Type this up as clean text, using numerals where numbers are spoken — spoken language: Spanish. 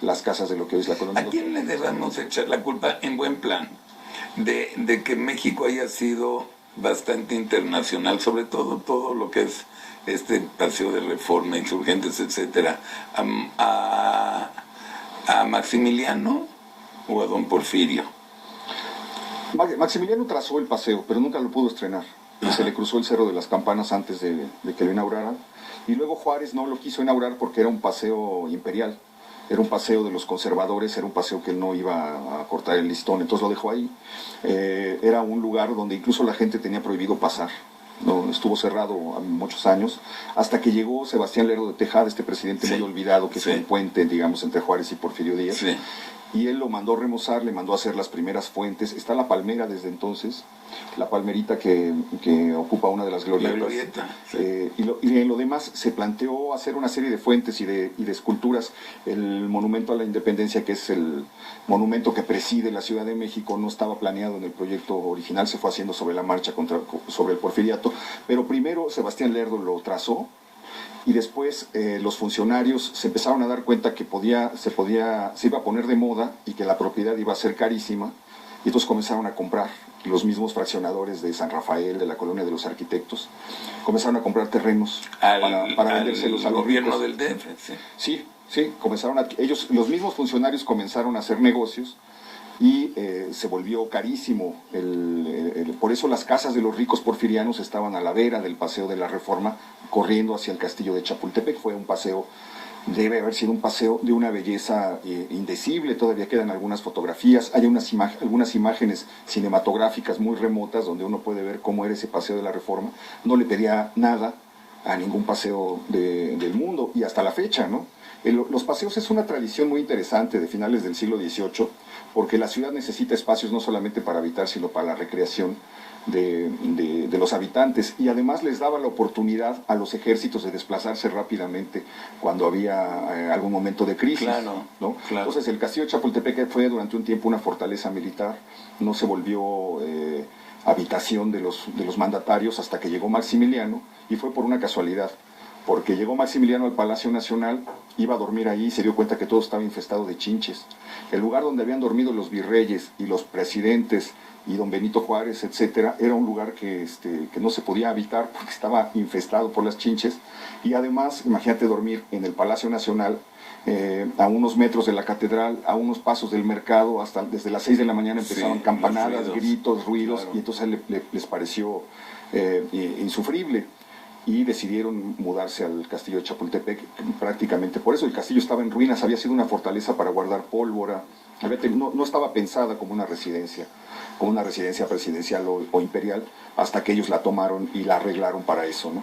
las casas de lo que hoy es la colonia. ¿A quién le debemos echar la culpa en buen plan de que México haya sido bastante internacional, sobre todo lo que es este paseo de Reforma, Insurgentes, etcétera, a Maximiliano o a don Porfirio? Maximiliano trazó el paseo, pero nunca lo pudo estrenar. Y se le cruzó el Cerro de las Campanas antes de que lo inauguraran. Y luego Juárez no lo quiso inaugurar porque era un paseo imperial. Era un paseo de los conservadores, era un paseo que no iba a cortar el listón, entonces lo dejó ahí. Era un lugar donde incluso la gente tenía prohibido pasar. No, estuvo cerrado muchos años, hasta que llegó Sebastián Lerdo de Tejada, este presidente muy olvidado, que fue un puente, digamos, entre Juárez y Porfirio Díaz. Sí. Y él lo mandó remozar, le mandó a hacer las primeras fuentes. Está la palmera desde entonces, la palmerita que ocupa una de las glorietas. La glorieta. Sí. Y en lo demás se planteó hacer una serie de fuentes y de esculturas. El monumento a la independencia, que es el monumento que preside la Ciudad de México, no estaba planeado en el proyecto original, se fue haciendo sobre la marcha sobre el porfiriato. Pero primero Sebastián Lerdo lo trazó, y después los funcionarios se empezaron a dar cuenta que se iba a poner de moda y que la propiedad iba a ser carísima, y entonces comenzaron a comprar. Los mismos fraccionadores de San Rafael, de la Colonia de los Arquitectos, comenzaron a comprar terrenos para vendérselos al gobierno del DF. Sí, comenzaron los mismos funcionarios comenzaron a hacer negocios, y se volvió carísimo. Por eso las casas de los ricos porfirianos estaban a la vera del Paseo de la Reforma, corriendo hacia el castillo de Chapultepec. Fue un paseo, debe haber sido un paseo de una belleza indecible. Todavía quedan algunas fotografías, hay algunas imágenes cinematográficas muy remotas donde uno puede ver cómo era ese Paseo de la Reforma. No le pedía nada a ningún paseo del mundo, y hasta la fecha, ¿no? Los paseos es una tradición muy interesante de finales del siglo XVIII, porque la ciudad necesita espacios no solamente para habitar, sino para la recreación de los habitantes, y además les daba la oportunidad a los ejércitos de desplazarse rápidamente cuando había algún momento de crisis. Claro, ¿no? Claro. Entonces el castillo de Chapultepec fue durante un tiempo una fortaleza militar, no se volvió habitación de los mandatarios hasta que llegó Maximiliano, y fue por una casualidad. Porque llegó Maximiliano al Palacio Nacional, iba a dormir ahí y se dio cuenta que todo estaba infestado de chinches. El lugar donde habían dormido los virreyes y los presidentes y don Benito Juárez, etcétera, era un lugar que no se podía habitar porque estaba infestado por las chinches. Y además, imagínate dormir en el Palacio Nacional, a unos metros de la catedral, a unos pasos del mercado, hasta desde las 6 de la mañana empezaban campanadas, gritos, ruidos, claro. Y entonces les pareció insufrible. Y decidieron mudarse al castillo de Chapultepec, prácticamente por eso. El castillo estaba en ruinas, había sido una fortaleza para guardar pólvora, no estaba pensada como una residencia presidencial o imperial, hasta que ellos la tomaron y la arreglaron para eso, ¿no?